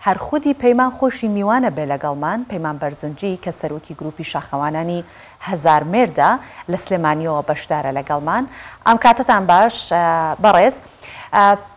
هەر خودی پەیمان خۆشی میوانە بێ لەگەڵمان پەیمان بەرزنجی کە سەرۆکی گروپی شاخەوانانی هەزار مێردە لە سلێمانیەوە بەشدارە لەگەڵمان. ئەم کاتتان باش بەڕێز.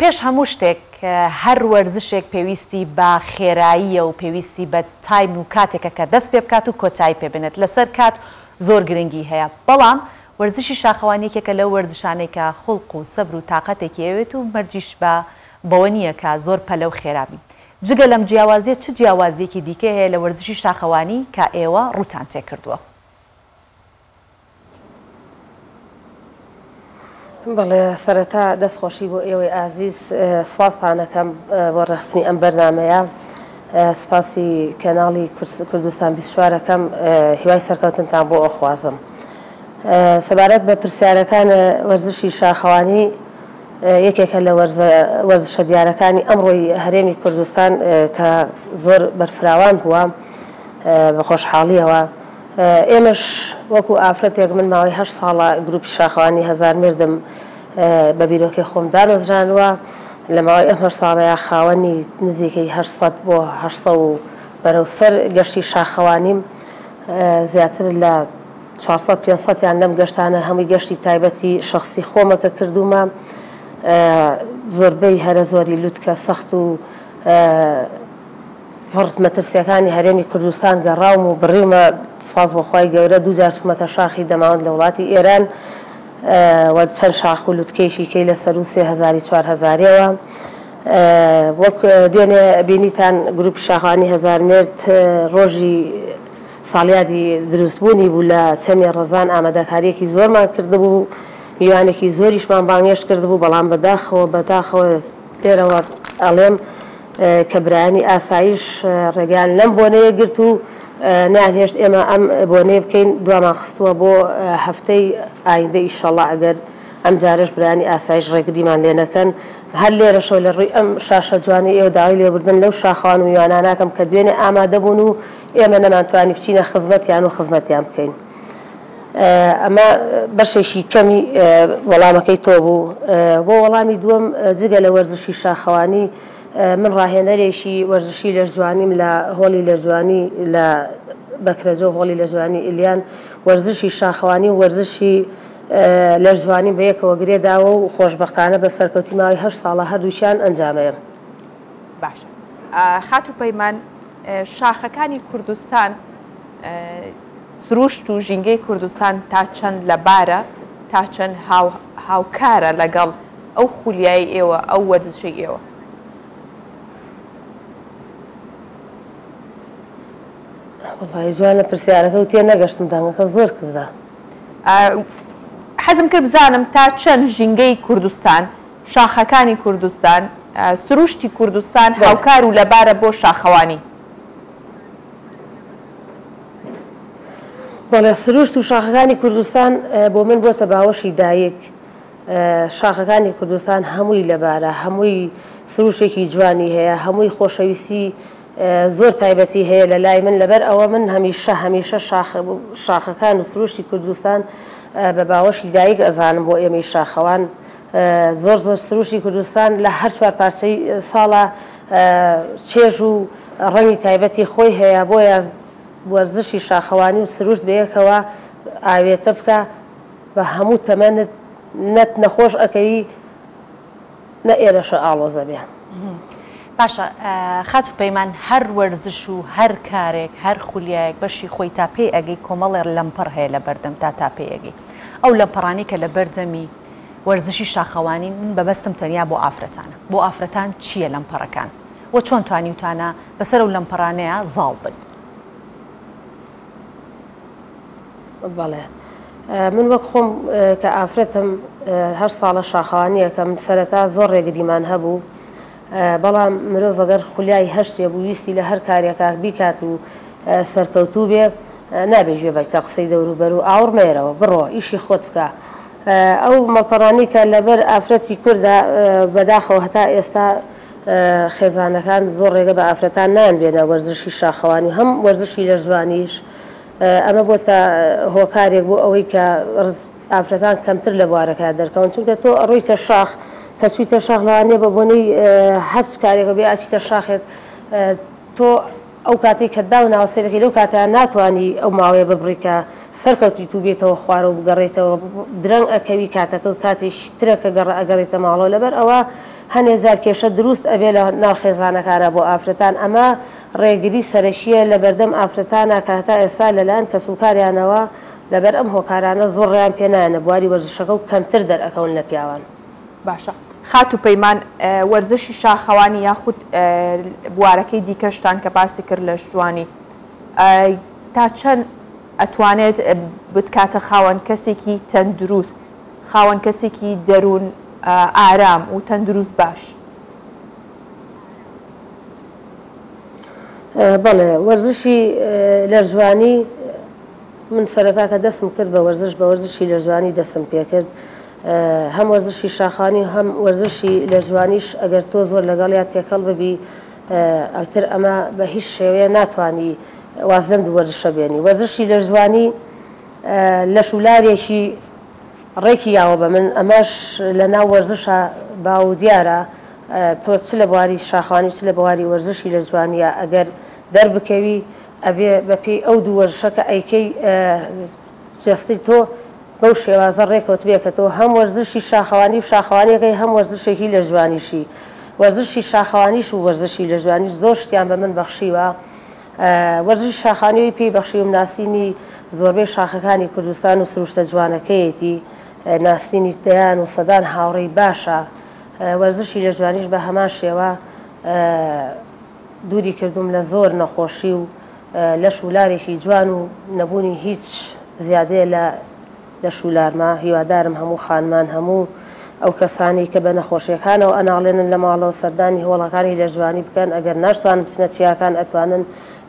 پێش هەموو شتێک هەر وەرزشێک پێویستی بە خێراییە و پێویستی بە تایم و کاتێکە کە دەست پێ بکات و کۆتایی پێبنێت لەسەر کات زۆر گرنگی هەیە. بەڵام وەرزشی شاخەوانیەکێکە لەو وەرزشانەی کە خوڵق و سەبر و تااقەتێکی ئەوێت و مەرجیش بەوە نییە کە زۆر پەلە و خێرابی. جگە لەم جیاوازیە چ جیاوازیەکی دیکە هەیە لە وەرزشی شاخەوانی کە ئێوە ڕوتان تێکردووە؟ بەڵێ سەرەتا دەستخۆشی بۆ ئێوەی ئازیز سوپاسانەکەم بۆ ڕخستنی ئەم بەرنامەیە. سوپاسی کەناڵی کوردستان 24ەکەم هیوای سەرکەوتنتان بۆ ئەخوازم. سەبارەت بە پرسیارەکان وەرزشی شاخەوانی یەکێکە لە وەرزشە دیارەکانی ئەمڕۆی هەرێمی کوردستان کە زۆر بەرفراوان بووە بە خۆشحاڵیەوە. ئێمەش وەکو ئافرەتێک من ماوەی 8 ساڵە گروپی شاخەوانی هەزار مێردم بە بیرۆکەی خۆم دامەزرانوە. لە ماوەی ئەم 8 ساڵەیە خاوەنی نزیکەی 800 بۆ 800 و بەرەوسەر گەشتی شاخەوانیم. زیاتر لە 400-500 یان لەم گەشتانە هەمووی گەشتی تایبەتی شخصی خۆمەکە کردومە. زۆربەی هەرە زۆری لوتکە سەخت و مەترسیەکانی هەرێمی کوردستان گەڕاوم و بڕیمە سوپاس بۆخوای گەورە. دوو جار چوومەتە شاخی دەماوەند لە وڵاتی ئێران و چەند شاخ و لوتکەیشی کەی لەسەر و 3000-4000ەوە. وەک دوێنێ بینیتان گروپی شاخەوانی هەزار مێرد ڕۆژی ساڵیادی دروستبوونی بوو لە چەمی ڕەزان ئامادەکاریەکی زۆرمان کردبوو، میوانێکی زۆریشمان بانگێشت کردبوو. بەڵام بەداخەوە لێرەوە ئەڵێم کە برایانی ئاسایش ڕێگەیان لەم بۆنەیە گرت و نانهێشت ئێمە ئەم بۆنەیە بکەین. دوامان خستووە بۆ هەفتەی ئایندە ئیشەڵڵا ئەگەر ئەم جارش برایانی ئاسایش ڕێگریمان لێ نەکەن. هەر لێرەشەوە لە ڕووی ئەم شاشە جوانی ئێوە داوای لێبوردن لەو شاخەوان و میواناناکەم کە دوێنێ ئامادە بوون و ئێمە نەمانتوانی بچینە خزمەتیان و خزمەتیان بکەین. ئەمە بەشێکی کەمی وەڵامەکەی تۆ بوو. بۆ وەڵامی دووەم جگە لە وەرزشی شاخەوانی من ڕاهێنەرێکی وەرزشی لەرزوانیم لە هۆڵی لەرزوانی لە بەکرەجۆ هۆڵی لەرزوانی ئیلیان. وەرزشی شاخەوانی و وەرزشی لەرزوانی بە یەکەوە گرێداوە و خۆشبەختانە بە سەرکەوتی ماوەی 8 ساڵە هەردووچیان ئەنجامەیە. باشە. خات و پەیمان شاخەکانی کوردستان سروشت و ژینگەی کوردستان تا چەند لەبارە تا چەند هاوکارە لەگەڵ ئەو خولیایی ئێوە ئەو وەرزشەی ئێوە؟ وڵی جوانە پرسیارەکە و تێ نەگەشتم دانگەکە زۆر کزدا. حەزم کرد بزانم تا چەند ژینگەی کوردستان شاخەکانی کوردستان سروشتی کوردستان هاوکار و لەبارە بۆ شاخەوانی؟ بەڵێ سروشت و شاخەکانی کوردستان بۆ من بۆتە باوەشی دایک. شاخەکانی کوردستان هەمووی لەبارە، هەمووی سروشێکی جوانی هەیە، هەمووی خۆشەویستی زۆر تایبەتی هەیە لە لای من. لەبەر ئەوە من هەمیشە شاخەکان و سروشتی کوردستان بە باوەشی دایک ئەزانم. بۆ ئێمەی شاخەوان زۆر سروشتی کوردستان لە هەر چوار پارچەی ساڵە چێژ و ڕەنگی تایبەتی خۆی هەیە. بۆیە وەرزشی شاخەوانی و سروشت بەیەکەوە ئاوێتە بکە بە هەموو تەمەنت نەت نەخۆش ئەەکەی نە ئێرەشە ئاڵۆزە بێ. باشە خات و پەیمان هەر وەرزش و هەر کارێک هەر خولیایەک بەشی خۆی تا پێی ئەگەی کۆمەڵێ لەمپەر هەیە لە بەردەم تا پێی ئەگەی. ئەو لەمپەڕانی کە لە بەردەمی وەرزشی شاخەوانی من بەبەستم تەنیا بۆ ئافرەتانە. بۆ ئافرەتان چییە لەمپەڕەکان و چۆن توانیوتانە بەسەر و لەمپەڕانەیە زاڵ بن؟ بەڵێ من وەک خۆم کە ئافرەتم 8 ساڵە شاخەوانیەکەم سەرەتا زۆر ڕێگریمان هەبوو. بەڵام مرۆڤ ئەگەر خولیای هەشتێ بوو ویستی لە هەر کارێکا بیکات و سەرکەوتوو بێ نابێژێ بەیتە قسەی دەوروبەر و ئاور مێرەوە بڕۆ ئیشی خۆت بکە. ئەو مەپەڕانی کە لەبەر ئافرەتی کووردا بەداخەوە هەتا ئێستا خێزانەکان زۆر ڕێگە بە ئافرەتان نان بێنە وەرزشی شاخەوانی هەم وەرزشی لەرزوانیش. ئەمە بۆ تا هۆکارێک بۆ ئەوەی کە ئافرەتان کەمتر لە بوارەکە دەرکەون چونکە تۆ ئەڕۆیتە شاخ کە چوویتە شاخ لەوانێ بە بۆنەی هەر کارێکە بێ ئاچیتە شاخێک تۆ ئەو کاتێک کە داو ناوسێرەکەی لەو کاتە ناتوانانی ئەو ماوەیە ببڕیکە سەرکەوتی تو بێتەوە خوارە و بگەڕێتەوە درەنگ ئەکەوی کاتەکە و کاتێکی ترەکە ئەگەڕێتە ماڵەوە لەبەر ئەوە هەنێ جار کێشە دروست ئەبێ لە ناو خێزانەکارە بۆ ئافرەتان ئەمە ڕێگری سەرەکیە لە بەردەم ئافرەتانە کە هەتا ئێستا لەلایەن کەسوکاریانەوە لەبەر ئەم هۆکارانە زۆر ڕێیان پێنایەنە بواری وەرزشەکە و کەمتر دەرئەکەون لە پیاوان. باشە خات و پەیمان وەرزشی شاخەوانی یاخود بوارەکەی دیکەشتان کە باسی کرد لە شتوانی تا چەند ئەتوانێت بتکاتە خاوەن کەسێکی تەندروست خاوەن کەسێکی دەروون ئارام و تەندروست باش؟ بەڵێ وەرزشی لە ژوانی من سەرەتاکە دەستم کرد بە وەرزشی لە ژوانی دەستم پێ کرد هەم وەرزشی شاخانی هەم وەرزشی لە ژوانیش ئەگەر تۆ زۆر لەگەڵ یا تێکەڵ ببی ئەوتر ئەمە بە هیچ شێوەیە ناتوانانی واز لەم دوو وەرزشە بێنی. وەرزشی لە ژوانی لە شولارێکی ڕێکی یاوە بە من ئەمەش لە ناو وەرزشە باو دیارە تۆ چ لە بواری شاخوانی چ لە بواری وەرزشی لە جوانیە ئەگەر دەربکەوی ئەبێ بەپێی ئەو دوو وەرزشەکە ئەیکەی جستی تۆ بەو شێوازە ڕێکەوت بێکەوە هەم وەرزشی شاخەوانی و شاخەوانیەکەی هەم وەرزشێکی لە جوانیشی وەرزشی شاخەوانیش و وەرزشی لە جوانیش زۆر شتیان بە من بەخشیوە. وەرزشی شاخانیەوەی پێی بەخشی و ناسینی زۆربەی شاخەکانی کوردستان و سروشتە جوانەکەیەتی ناسینی دەیان و سەدان هاوڕێی باشە. وەرزشی لە جوانیش بە هەمان شێوە دووری کردوم لە زۆر نەخۆشی و لە شولارێکی جوان و نەبوونی هیچ زیادەیە لە شولارما. هیوادارم هەموو خانمان هەموو ئەو کەسانی کە بە نەخۆشیەکانەوە ئەناڵێنن لە ماڵەوە سەردانی هۆڵەکانی لە جوانی بکەن ئەگەر ناشتوانن بچنە چیاکان ئەتوانن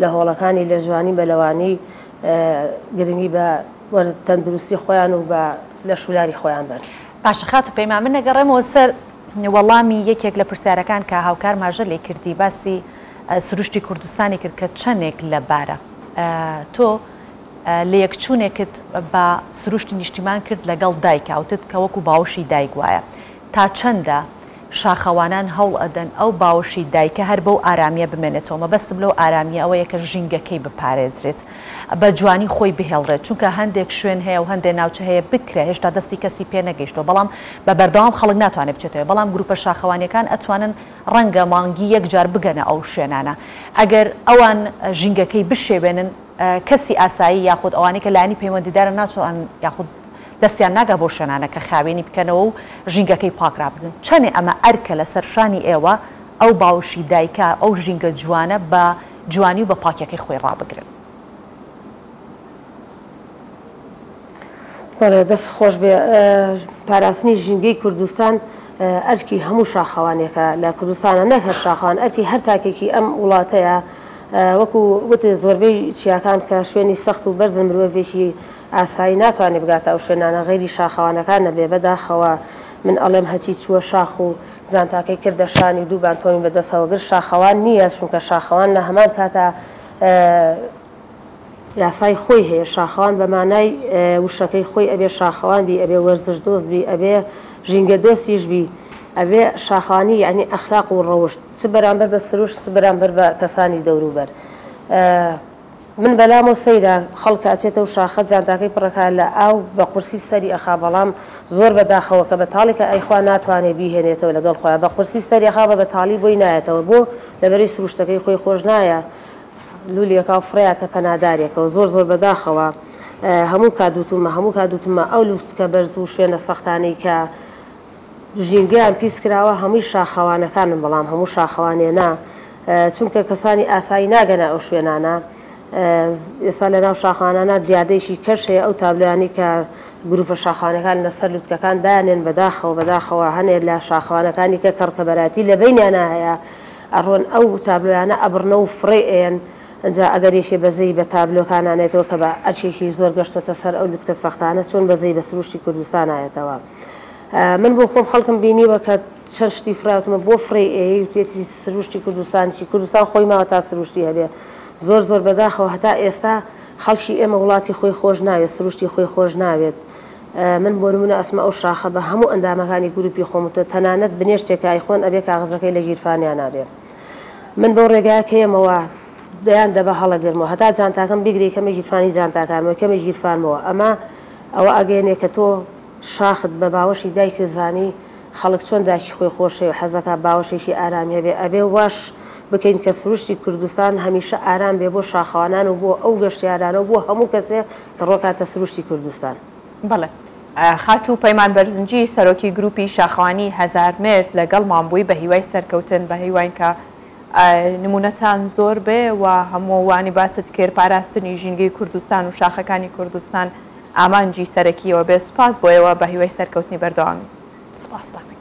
لە هۆڵەکانی لە جوانی بەلەوانی گرنگی بە تەندروستی خۆیان و بە لە شولاری خۆیان بن. باشە خات و پەیمان من نەگەڕێمەوە سەر وەڵامی یەکێک لە پرسیارەکان کە هاوکار ماژە لێ کردی باسی سروشتی کوردستانی کرد کە چەندێک لەبارە تۆ لە یەکچوونێکت بە سروشتی نیشتیمان کرد لەگەڵ دایکە ئەوتت کە وەکو باوشی دایک وایە تا چەندە شاخەوانان هەوڵ ئەدەن ئەو باوشی دایکە هەر بەو ئارامیە بمێنێتەوە مەبەستم لەو ئارامیە ئەوەیە کە ژینگەکەی بپارێزرێت بە جوانی خۆی بهێڵڕێت چونکە هەندێک شوێن هەیە و هەندێک ناوچە هەیە بکرێ هێشتا دەستی کەسی پێ نەگەیشتەوە بەڵام بە بەردەوام خەڵک ناتوانێت بچێتەوە بەڵام گروپە شاخەوانیەکان ئەتوانن ڕەنگە مانگی یەکجار بگەنە ئەو شوێنانە ئەگەر ئەوان ژینگەکەی بشێوێنن کەسی ئاسایی یاخود ئەوانەی کە لایانی پەیوەندیدارە ناچۆن یاخود دەستیان ناگە بۆ شوێنانە کە خاوێنی بکەنەوە و ژینگەکەی پاکرا بگن چەنێ ئەمە ئەرکە لە سەرشانی ئێوە ئەو باوشی دایکە ئەو ژینگە جوانە بە جوانی و بە پاکیەکەی خۆی ڕابگرن. دەست خۆش بێ پاراستنی ژینگەی کوردستان ئەرکی هەموو شاخەوانێکە لە کوردستانە نەکە شاخوان ئەرکی هەر تاکێکی ئەم وڵاتەیە وەکو وتێ زۆربەی چیاکان کە شوێنی سەخت و بەرزن مرۆڤێکی ئاسایی ناتوانێت بگاتە ئەو شوێنانە غەیری شاخەوانەکان نەبێ بەداخەوە من ئەڵێم هەچی چووە شاخ و جانتاکەی کردە شانی دووبان تۆمی بەدەستەوە گر شاخەوان نییە چونکە شاخەوان لە هەمان کاتە یاسای خۆی هەیە شاخەوان بە مانای وشەکەی خۆی ئەبێ شاخەوان بی ئەبێ وەرزش دۆست بی ئەبێ ژینگە دۆستیش بی ئەبێ شاخوانی یعنی ئەخلاق و ڕەوشت چ بەرامبەر بە سروشت چ بەرامبەر بە کەسانی دەوروبەر. من بەلامۆ سەیرە خەڵک ئاچێتە و شاخە جانتاکەی پڕەکە لە ئاو بە قورسی سەری ئەخا بەڵام زۆر بەداخەوە کە بەتاڵێکە ئەیخوا ناتوانێت بیهێنێتەوە لەگەڵ خۆیان بە قورسی سەری ئەخا بە بەتاڵی بۆی نایەتەوە بۆ لەبەری سروشتەکەی خۆی خۆش نایە لولێکا و فڕاتە پەنادارێکەوە زۆر بەداخەوە هەموو کادوتمە ئەو لوتکە بەرز و شوێنە سەختانەی کە ژینگەیان پیس کراوە هەمووی شاخەوانەکانن بەڵام هەموو شاخەوانێ نا چونکە کەسانی ئاسایی ناگەنە ئەو شوێنانە ئێستا لە ناو شاخانانە دیادەیەکی کەش هەیە ئەو تابلوانی کە گروپە شاخانەکان لەسەر لوتکەکان دانێن بەداخەوە هەنێک لە شاخوانەکانی کە کەڕکەبەراتی لە بینیانە هەیە ئەڕۆن ئەو تابلویانە ئەبڕنە و فڕێ ئێن ئەجا ئەگەریشێ بەزەی بە تابلۆکانانێتەوە کە بە ئەرچێکی زۆر گەشتۆتە سەر ئەو لوتکە سەختانە چۆن بەزەی بە سروشتی کوردستان ئاەتەوە. من بۆ خۆم خەڵکم بینیوە کە چەند شتی فراوتمە بۆ فڕێ ئێ وتێتی سروشتی کوردستانشی کوردستان خۆی ماوە تا سروشتی هەبێ زۆر بەداخەوە هەتا ئێستا خەڵکی ئێمە وڵاتی خۆی خۆش ناوێت سروشتی خۆی خۆش ناوێت. من بۆ نمونە ئەسمە ئەو شاخە بە هەموو ئەندامەکانی گروپی خۆمتە تەنانەت بنێشتێک ئایخۆن ئەبێ کاغزەکەی لە گیرفانیان نابێت من بۆ ڕێگای کێمەوە دەیان دەبە هەڵەگرمەوە هەتا جانتاکەم بگری کەمە گیرفانی جانتاکانمە کەمەش گیرفانمەوە ئەمە ئەوە ئەگەێنێ کە تۆ شاخت بە باوەشی دایکت زانی خەڵک چۆن داکی خۆی خۆشێ و حەزەکە باوەشێکی ئارامی هەبێ ئەبێ واش بکەین کە سروشتی کوردستان هەمیشە ئارام بێ بۆ شاخەوانان و بۆ ئەو گەشتیارانە و بۆ هەموو کەسێ کە ڕۆکاتە سروشتی کوردستان. بەڵێ خاتوو پەیمان بەرزنجی سەرۆکی گروپی شاخەوانی هەزار مرد لەگەڵمان بووی بە هیوای سەرکەوتن بە هیواین کە نمونەتان زۆر بێ و هەمووانی باست کرد پاراستنی ژینگەی کوردستان و شاخەکانی کوردستان ئامانجی سەرەکیەوە بێ سوپاس بۆ ئێوە بە هیوای سەرکەوتنی بەردەوامی. سپاس دەکەم.